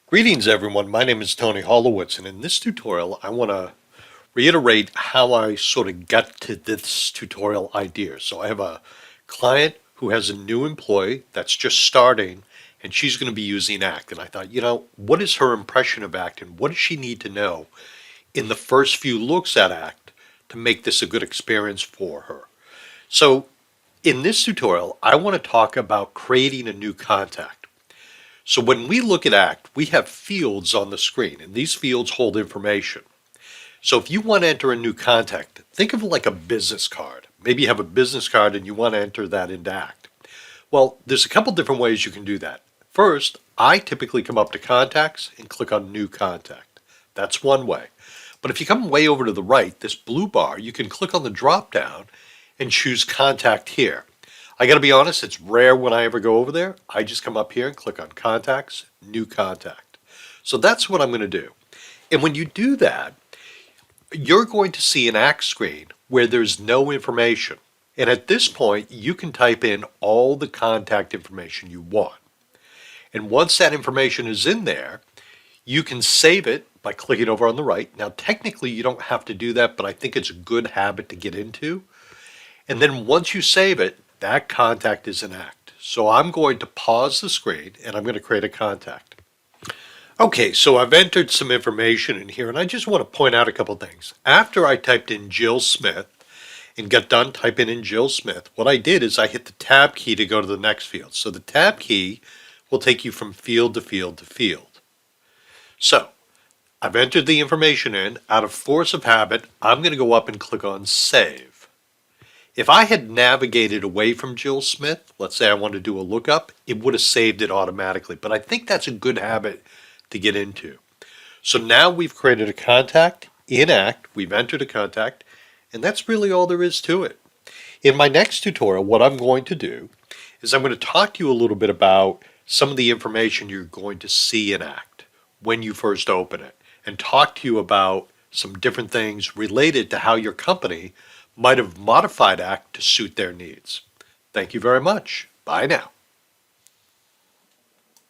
Greetings everyone, my name is Tony Holowitz, and in this tutorial I want to reiterate how I sort of got to this tutorial idea. So I have a client who has a new employee that's just starting, and she's going to be using Act. And I thought, what is her impression of Act and what does she need to know in the first few looks at Act to make this a good experience for her? So in this tutorial I want to talk about creating a new contact. So when we look at Act, we have fields on the screen, and these fields hold information. So if you want to enter a new contact, think of it like a business card. Maybe you have a business card and you want to enter that into Act. Well, there's a couple different ways you can do that. First, I typically come up to Contacts and click on New Contact. That's one way. But if you come way over to the right, this blue bar, you can click on the drop down and choose Contact here. I got to be honest, it's rare when I ever go over there. I just come up here and click on Contacts, New Contact. So that's what I'm going to do. And when you do that, you're going to see an Act screen where there's no information. And at this point, you can type in all the contact information you want. And once that information is in there, you can save it by clicking over on the right. Now, technically, you don't have to do that, but I think it's a good habit to get into. And then once you save it, that contact is in Act. So I'm going to pause the screen and I'm going to create a contact. Okay, so I've entered some information in here, and I just want to point out a couple things. After I typed in Jill Smith and got done typing in Jill Smith, what I did is I hit the tab key to go to the next field. So the tab key will take you from field to field to field. So I've entered the information in. Out of force of habit, I'm going to go up and click on Save. If I had navigated away from Jill Smith, let's say I wanted to do a lookup, it would have saved it automatically. But I think that's a good habit to get into. So now we've created a contact in Act, we've entered a contact, and that's really all there is to it. In my next tutorial, what I'm going to do is I'm going to talk to you a little bit about some of the information you're going to see in Act when you first open it, and talk to you about some different things related to how your company might have modified Act to suit their needs. Thank you very much. Bye now.